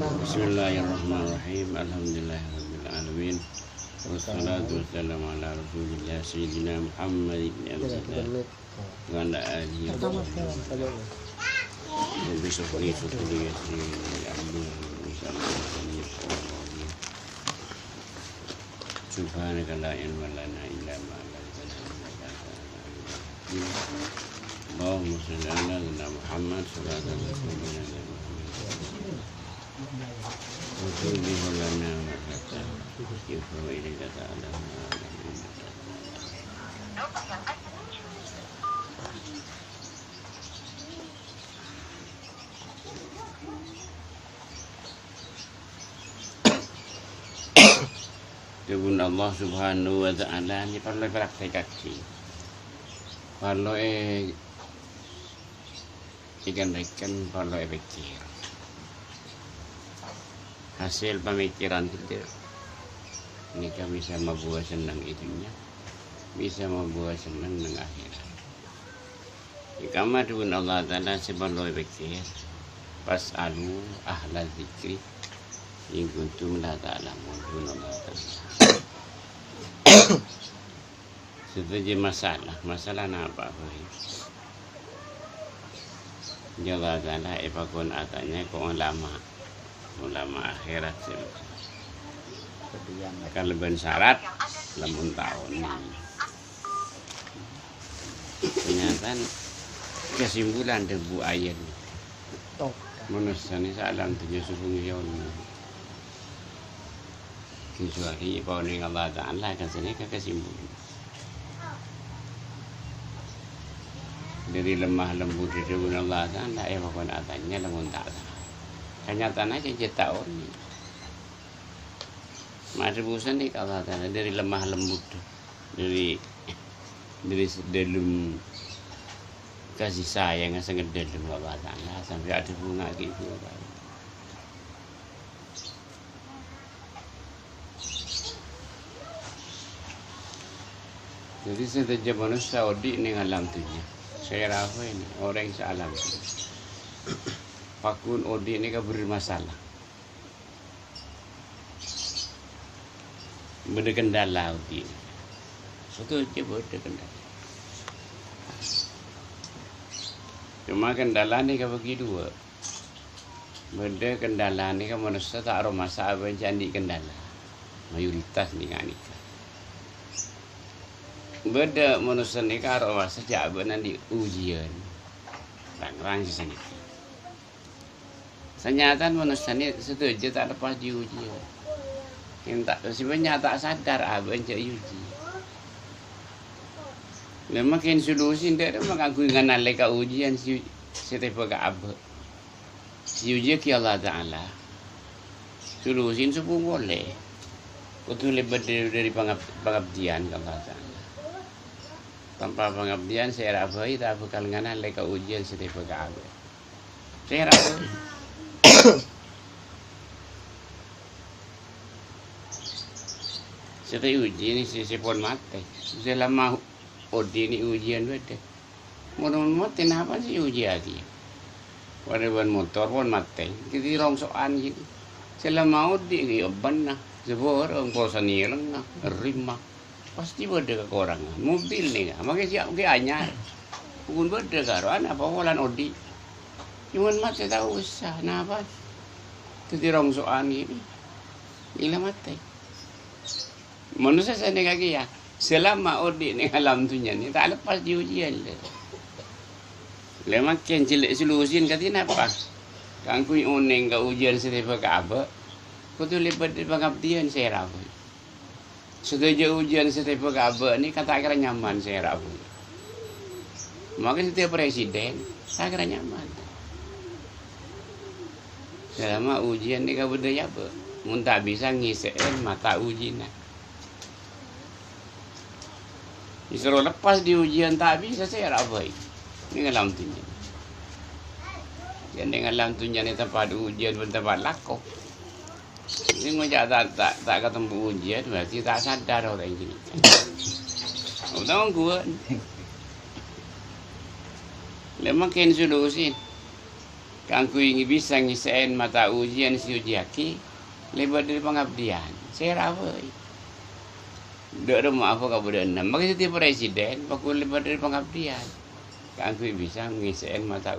Bismillahirrahmanirrahim. Alhamdulillahirabbil alamin. Wassalatu wassalamu ala Rasulillah sayyidina Muhammad ibn Abdillah wa ala alihi wa sahbihi. Subhanaka la ilma lana illa ma 'allamtana innaka antal alim. Allahumma shalli ala sayyidina Muhammad sallallahu alaihi wasallam. وَتُوبِهُ لَنَا وَحَتَّى يُفْرَوْا إِلَيْكَ تَعْلَمُ Kebun Allah subhanahu wa ta'ala ni perlu praktek kaki. Perlu ikan perlu pikir. Hasil pemikiran kita ini kan bisa membuat senang itunya, bisa membuat senang dengan akhirat. Jika madun Allah Ta'ala sebelum pikir fas'alu ahla zikri in kuntum la ta'lamun. Allah Ta'ala setuju masalah apa Allah Ta'ala ipakun atanya kau ulama akhirat sih kan lebih syarat lamun tahun ini ternyata kesimpulan debu ayat manusia ini salam tujuh subuh yon kecuali pauning Allah Ta'ala kasihnya kesimpulan dari lemah lembut di debu Allah Ta'ala bahkan atanya lamun ta'ala kenyataan aja tahun ini masih bosan nih kalau dari lemah lembut dari dalam kasih sayang yang sangat dalam Allah Ta'ala sampai ada bunga gitu. Jadi setiap manusia Saudi ini alam tunya saya rasa ini orang yang sealam Pakun Odi ini kan bermasalah. Berdekendala Odi. Satu aja berdekendala. Cuma kendala ni kan bagi dua. Berdekendala ni kan manusia tak ada masalah jadi kendala. Mayoritas ni kan nikah. Beda manusia ni kan ada masalah jawaban nanti ujian. Rang sini. Senyataan manusia ini setuju tak lepas diuji. Sebenarnya tak sadar apa yang jadi uji. Makin solusi dia mengaku dengan nalika ujian setiap apa. Si uji ke Allah Ta'ala. Solusi semua boleh. Itu lebih dari pengabdian ke Allah Ta'ala. Tanpa pengabdian saya rasa tak bakal dengan nalika ujian setiap apa. Saya rasa saya uji ni saya pun mati. Selama Odi ni ujian beda. Mau mati kenapa sih uji lagi? Walaupun motor pun mati. Kita rongsokan gitu. Selama Odi ni benar. Sebab orang kosan ni lang rimah. Pasti beda kekurangan. Mobil ni kan. Makanya siap ke anyar. Pun beda kan. Apa walan Odi. Cuma mati tahu usah, kenapa? Itu rongsokan ini, gila mati. Manusia saya kaki ya, selama Odi ni alam tunya ni tak lepas di ujian le. Makin jelek solusin katanya apa? Kangku uneng ke ujian setiap apa? Kutu lepas di pengabdian saya ragu. Setuju ujian setiap apa ni kata kira nyaman saya ragu. Maka setiap presiden saya kira nyaman. Selama ujian ni kau berdaya apa? Mun tak bisa ngisiin mata ujian. Disuruh lepas di ujian tak bisa saya apa? Ini ngalam tunjuk. Yang ngalam tunjuk ni tempat ujian pun tempat laku. Ini ngajak tak ketemu ujian berarti tak sadar orang ini. Tahu gua. Makin solusi. Kangku ingin bisa ngisain mata ujian si ujiaki lebat dari pengabdian. Saya rawai. Dek rumah apa kau berenam? Begitu presiden, pakul lebat dari pengabdian. Kangku bisa ngisain mata